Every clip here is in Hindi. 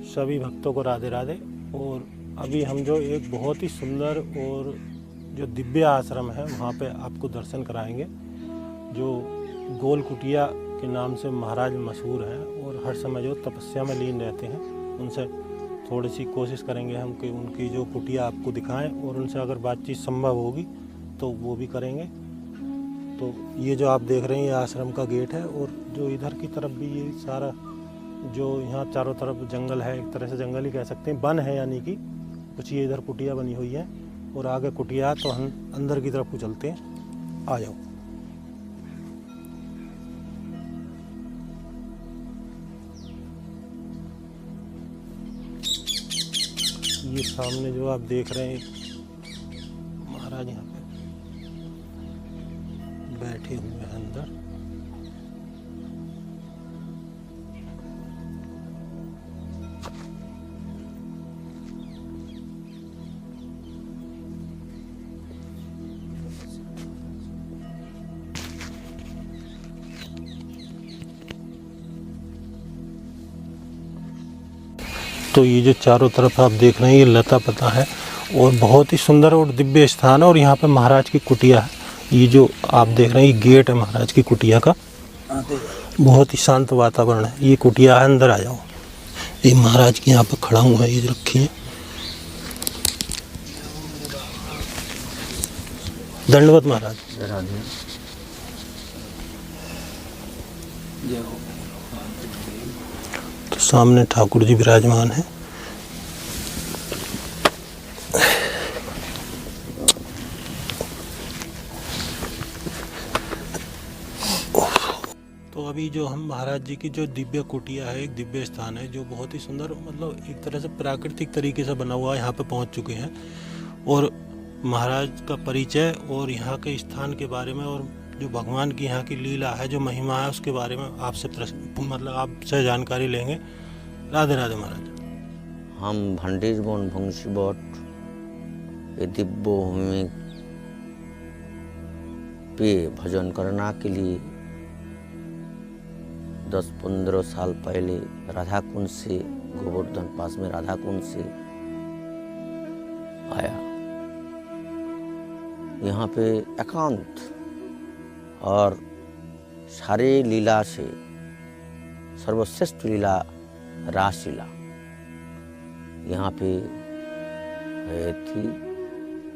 सभी भक्तों को राधे राधे। और अभी हम जो एक बहुत ही सुंदर और जो दिव्य आश्रम है वहाँ पे आपको दर्शन कराएंगे, जो गोल कुटिया के नाम से महाराज मशहूर हैं और हर समय जो तपस्या में लीन रहते हैं। उनसे थोड़ी सी कोशिश करेंगे हम कि उनकी जो कुटिया आपको दिखाएं, और उनसे अगर बातचीत संभव होगी तो वो भी करेंगे। तो ये जो आप देख रहे हैं ये आश्रम का गेट है, और जो इधर की तरफ भी ये सारा जो यहाँ चारों तरफ जंगल है, एक तरह से जंगल ही कह सकते हैं, वन है यानी कि कुछ, ये इधर कुटिया बनी हुई है और आगे कुटिया। तो हम अंदर की तरफ को चलते हैं, आ जाओ। ये सामने जो आप देख रहे हैं महाराज यहाँ पे बैठे हुए हैं अंदर। तो ये जो चारों तरफ आप देख रहे हैं ये लता पता है और बहुत ही सुंदर और दिव्य स्थान है। और यहाँ पे महाराज की कुटिया है। ये जो आप देख रहे हैं ये गेट है महाराज की कुटिया का। बहुत ही शांत वातावरण है। ये कुटिया है, अंदर आ जाओ। ये महाराज की यहाँ पे खड़ा हुआ है, ये रखी है। दंडवत महाराज। तो सामने ठाकुर जी विराजमान है। तो अभी जो हम महाराज जी की जो दिव्य कुटिया है, एक दिव्य स्थान है जो बहुत ही सुंदर, मतलब एक तरह से प्राकृतिक तरीके से बना हुआ है, यहाँ पे पहुँच चुके हैं। और महाराज का परिचय और यहाँ के स्थान के बारे में और जो भगवान की यहाँ की लीला है, जो महिमा है, उसके बारे में आपसे मतलब आपसे जानकारी लेंगे। राधे राधे महाराज। हम भंडीर वन भंशी बट ये दिव्य भूमि पे भजन करने के लिए 10-15 साल पहले राधा कुंड से, गोवर्धन पास में राधा कुंड से आया। यहाँ पे एकांत और सारे लीला से सर्वश्रेष्ठ लीला रासलीला यहाँ पे थी,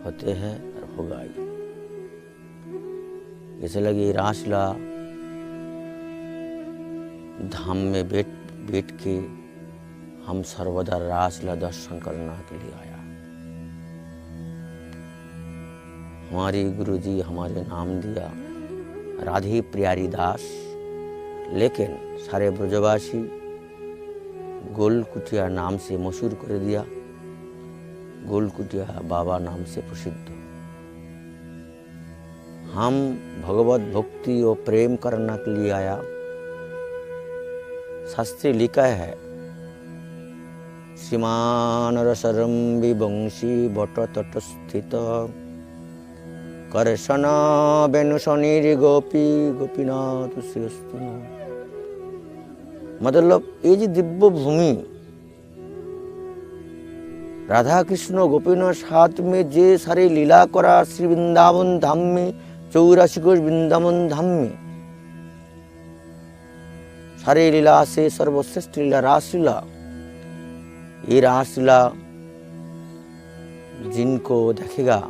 होते हैं और होगा। जैसे लगी रासलीला धाम में बैठ के हम सर्वदा रासलीला दर्शन करने के लिए आया। हमारे गुरुजी हमारे नाम दिया राधे प्यारी दास, लेकिन सारे ब्रजवासी गोल कुटिया नाम से मशहूर कर दिया। गोल कुटिया बाबा नाम से प्रसिद्ध। हम भगवत भक्ति और प्रेम करने के लिए आया। शास्त्री लिखा है, श्रीमान रसरंबी वंशी बट तट स्थित करसना बेनुशनिर गोपी गोपीनाथ श्रीस्तुन। मतलब ये जी दिव्य भूमि राधा कृष्ण गोपीनाथ साथ में जे सारे लीला करा श्री वृंदावन धाम में 84 कोष वृंदावन धाम में सारे लीला से सर्वश्रेष्ठ लीला रासलीला। ये रासलीला जिनको देखेगा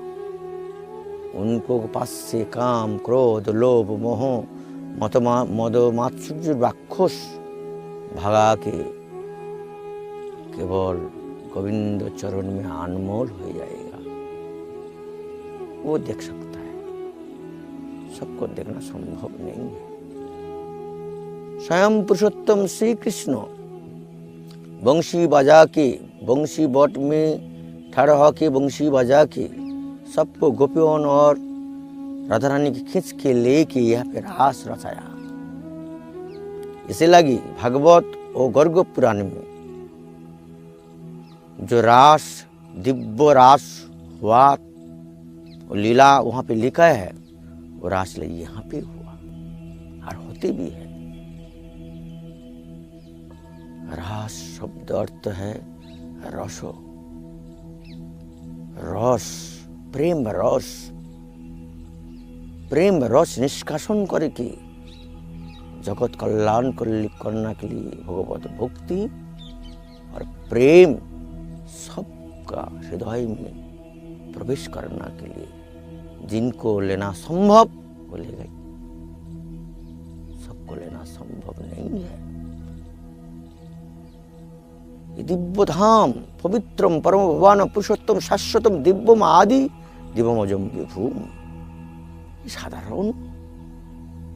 उनको पास से काम क्रोध लोभ मोह मद मात्सर्य राक्षस भगा के केवल गोविंद चरण में अनमोल हो जाएगा। वो देख सकता है, सबको देखना संभव नहीं है। स्वयं पुरुषोत्तम श्री कृष्ण बंशी बजा के, बंशी बट में ठहरा होके बंशी बजा के सबको गोपियों और राधा रानी की खींच के लेके यहाँ पे रास रचाया। इसे लगी भागवत और गर्ग पुराण में जो रास दिव्य रास हुआ और लीला वहाँ पे लिखा है, वो रास यहाँ पे हुआ और होते भी है। रास शब्द अर्थ है रसो, रस, प्रेम रस, प्रेम रस निष्कासन करके जगत कल्याण करने के लिए भगवत भक्ति और प्रेम सबका हृदय में प्रवेश करने के लिए जिनको लेना संभव वो ले गई, सबको लेना संभव नहीं है। ये दिव्य धाम पवित्रम परम भवान पुरुषोत्तम शाश्वतम दिव्यम आदि दिव्यमजम विभूम, साधारण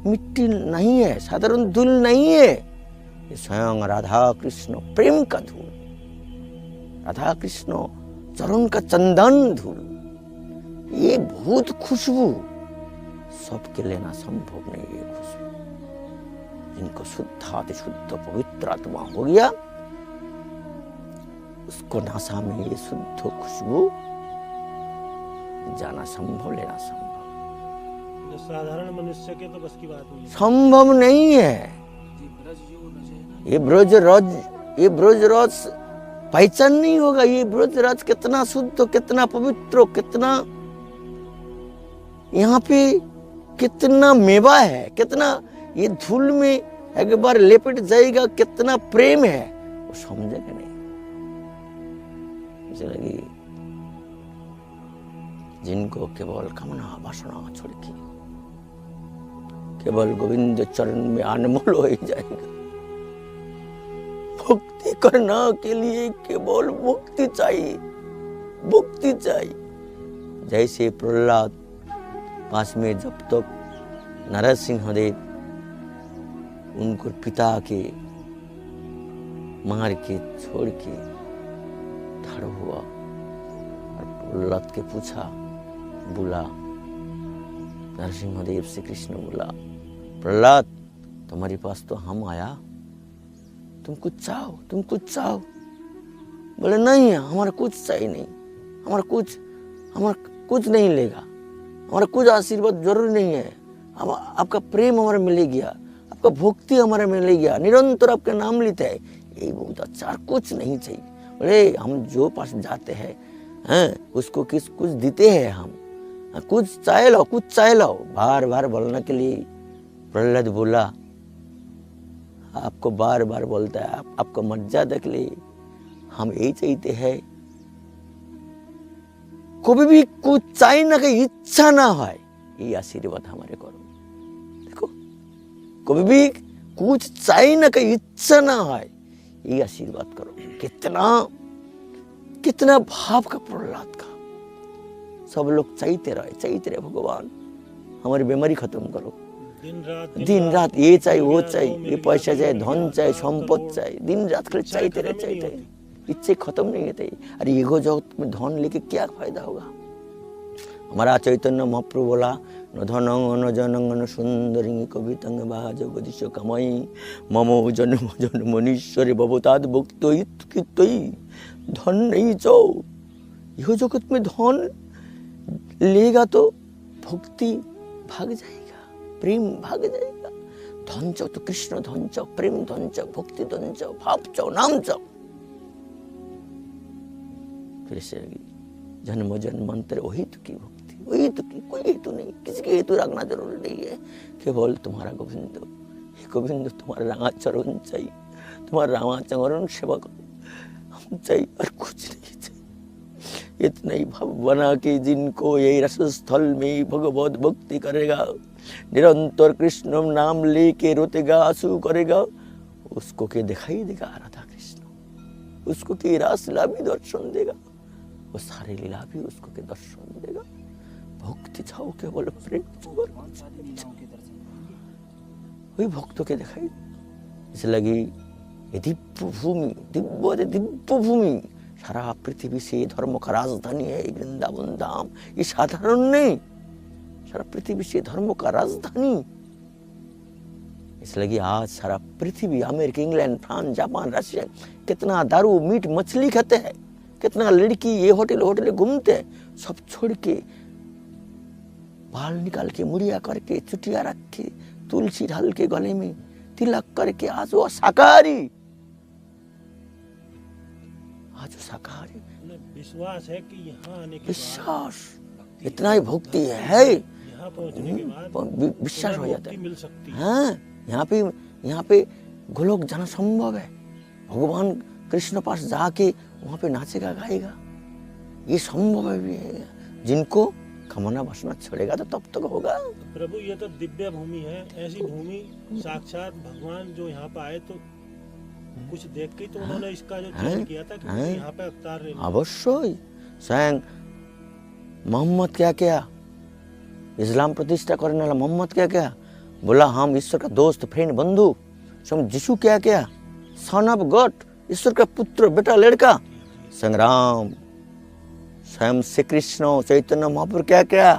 मिट्टी नहीं है, साधारण धूल नहीं है, ये स्वयं राधा कृष्ण प्रेम का धूल, राधा कृष्ण चरण का चंदन धूल, ये बहुत खुशबू सबके लेना संभव नहीं है। खुशबू जिनको शुद्ध अति शुद्ध पवित्र आत्मा हो गया उसको नासा में ये शुद्ध खुशबू जाना संभव, लेना संभव। जो साधारण मनुष्य के तो बस की बात नहीं, संभव नहीं है। ये ब्रज रस पहचान नहीं होगा। ये ब्रज रस कितना शुद्ध, कितना पवित्र, कितना यहाँ पे कितना मेवा है, कितना ये धूल में एक बार लेपट जाएगा, कितना प्रेम है वो समझेगा नहीं। लगी जिनको केवल कामना वासना छोड़ के केवल गोविंद चरण में अनमोल हो जाएगा। भक्ति करना के लिए केवल मुक्ति चाहिए, मुक्ति चाहिए। जैसे प्रहलाद पास में जब तक नरसिंह देव उनको पिता के मार के छोड़ के खड़ा हुआ और प्रहलाद के पूछा, बोला नरसिंहदेव से कृष्ण बोला, प्रहलाद तुम्हारे पास तो हम आया, तुम कुछ चाहो, तुम कुछ चाहो। बोले नहीं हमारा कुछ चाहिए नहीं, हमारा कुछ नहीं लेगा, हमारा कुछ आशीर्वाद जरूर नहीं है, आपका प्रेम हमारा मिल गया, आपका भक्ति हमारा मिल गया, निरंतर आपका नाम लेते हैं, यही बहुत अच्छा, कुछ नहीं चाहिए। बोले हम जो पास जाते हैं उसको कुछ देते हैं, हम कुछ चाहे लो, कुछ चाहे लो, बार बार बोलने के लिए प्रहलाद बोला, आपको बार बार बोलता है, आपको मर्यादा के लिए हम यही चाहते हैं, कभी भी कुछ चाहिए ना कि इच्छा ना हो, ये आशीर्वाद हमारे करो। देखो कभी भी कुछ चाहिए ना कि इच्छा ना हो, ये आशीर्वाद करो। कितना भाव का प्रहलाद का। सब लोग चाहते रहे भगवान हमारी बीमारी खत्म करो, दिन रात ये चाहिए वो चाहिए, ये पैसा चाहिए, धन चाहिए, संपत्ति चाहिए, दिन रात खाली चाहते रहे, इच्छे खत्म नहीं होते। अरे ईगो जगत में धन लेके क्या फायदा होगा। हमारा चैतन्य महाप्रभु बोला, न धनंग न जनंग न सुंदरी कवितंग बा जगदीश कमई ममो जन्म जन्मनीश्वरी भवताद भुक्तो हितोई। धन नहीं चाहो, यह जगत में धन लेगा तो भक्ति भाग जाएगा, प्रेम भाग जाएगा। धन चाहो तो कृष्ण धन चाहो, प्रेम धन चाहो, भक्ति धन चाहो, भाव चाहो, नाम चाहो। फिर से जन्म जन्मांतर वही तो की भक्ति, वही तो की, कोई हेतु नहीं, किसी के हेतु रखना जरूरी नहीं है। केवल तुम्हारा गोविंद, हे गोविंद तुम्हारा रामाचरण चाहिए, तुम्हारा रामाचरण सेवा करो हम चाहिए, और कुछ नहीं चाहिए। इतना ही भाव बना के जिनको यही रस स्थल में भगवत भक्ति करेगा, निरंतर कृष्ण नाम लेके रोतेगा, आंसू करेगा, उसको के दिखाई देगा राधा कृष्ण, उसको के रास लीला भी दर्शन देगा, वो सारे लीला भी उसको के दर्शन देगा। भक्ति चाहो केवल प्रेम वही भक्तों के दिखाई। इसे लगी ये दिव्य भूमि, दिव्य भूमि, सारा पृथ्वी से धर्म का राजधानी है वृंदावन धाम। ये साधारण नहीं, सारा पृथ्वी से धर्म का राजधानी। इसलिए आज सारा पृथ्वी, America, England, France, Japan, Russia, कितना दारू मीट मछली खाते हैं, कितना लड़की ये होटल घूमते हैं, सब छोड़ के बाल निकाल के मुड़िया करके चुटिया रख के तुलसी डाल के गले में तिलक करके आज वो शाकाहारी आज शाकाहारी उन्हें विश्वास है कि यहाँ आने के विश्वास, इतना ही भक्ति है, यहाँ पहुँचने के बाद विश्वास हो जाता मुक्ति है। मिल सकती है। हाँ, यहाँ पे गोलोक जाना संभव है। भगवान कृष्ण पास जाके वहाँ पे नाचेगा गाएगा, ये संभव है भी है। जिनको कामना वासना छोड़ेगा तो तब तक होगा। प्रभु ये तो दिव्य भूमि है, ऐसी भूमि साक्षात भगवान जो यहाँ पे आए तो कुछ देख के तो उन्होंने इसका जो चयन किया था कि मुझे यहाँ पे अवतार लेना। अवश्य स्वयं मोहम्मद क्या क्या इस्लाम प्रतिष्ठा करने वाला मोहम्मद क्या क्या बोला, हम ईश्वर का दोस्त फ्रेंड बंधु। स्वयं यीशु क्या क्या सन ऑफ गॉड, ईश्वर का पुत्र बेटा लड़का संग्राम। स्वयं श्री कृष्ण चैतन्य महाप्रभु क्या क्या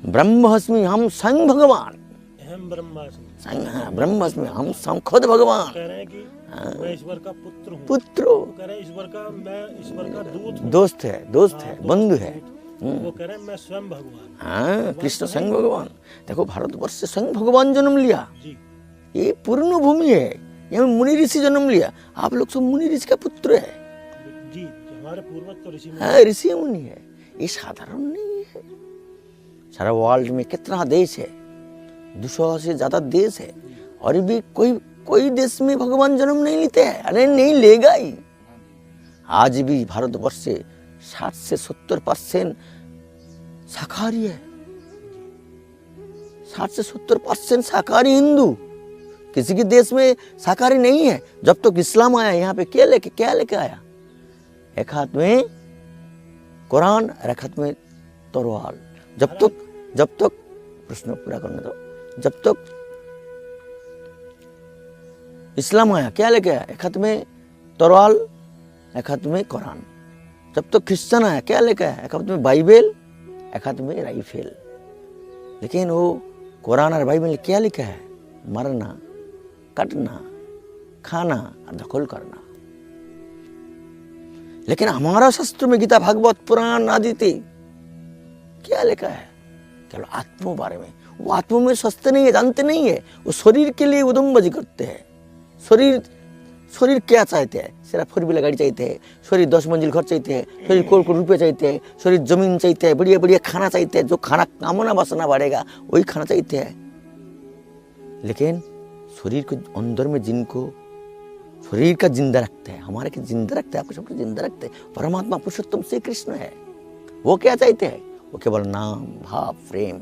ब्रह्मस्मि हम स्वयं भगवान, अहम ब्रह्मास्मि, ब्रह्मस्मि हम स्वयं खुद भगवान। कह रहे हैं कि मैं ईश्वर का पुत्र हूँ, पुत्र कह रहे हैं ईश्वर का, मैं ईश्वर का दूत हूँ, दोस्त है बंधु है। वो कह रहे हैं मैं स्वयं भगवान। हाँ, कृष्ण स्वयं भगवान। देखो भारतवर्ष से स्वयं भगवान जन्म लिया, जी ये पूर्ण भूमि है, यहाँ मुनि ऋषि जन्म लिया। आप लोग सब मुनि ऋषि का पुत्र है। जी, हमारे पूर्वज तो ऋषि मुनि। हाँ, ऋषि मुनि है, ये साधारण नहीं है। सारा वर्ल्ड में कितना देश है, 200 से ज्यादा देश है, और भी कोई देश में भगवान जन्म नहीं लेते हैं। अरे नहीं लेगा ही। आज भी भारतवर्ष से 60 से 70% शाकाहारी है, 60 से 70% शाकाहारी हिंदू। किसी के देश में शाकाहारी नहीं है। जब तक इस्लाम आया यहाँ पे क्या लेके आया, एक हाथ में कुरान और एक हाथ में तलवार। जब तक प्रश्न पूरा करने दो, जब तक इस्लाम आया क्या लेके आया, एक हाथ में तलवार एक हाथ में कुरान। जब तक क्रिश्चियन आया क्या लेके आया, एक हाथ में बाइबल एक हाथ में राइफल। लेकिन वो कुरान और बाइबल में क्या लिखा है, मरना, कटना, खाना और दखल करना। लेकिन हमारा शास्त्र में गीता भागवत पुराण आदि क्या लिखा है, केवल आत्मा बारे में। वो आत्मा में सोचते नहीं है, जानते नहीं है। वो शरीर के लिए उदमबाजी करते हैं। शरीर क्या चाहते हैं, सिर्फ 4 व्हीलर गाड़ी चाहते हैं, शरीर 10 मंजिल घर चाहते हैं, शरीर करोड़ रुपये चाहते हैं, शरीर जमीन चाहते हैं, बढ़िया बढ़िया खाना चाहते हैं। जो खाना कामना वासना बढ़ेगा वही खाना चाहते हैं। लेकिन शरीर के अंदर में जिनको शरीर का जिंदा रखते हैं, हमारे के जिंदा रखते हैं, आपको सबको जिंदा रखते हैं, परमात्मा पुरुषोत्तम श्री कृष्ण है। वो क्या चाहते हैं, वो केवल नाम भाव प्रेम।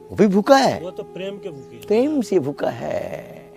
वो भी भूखा है, वो तो प्रेम के भूखे हैं। प्रेम से भूखा है।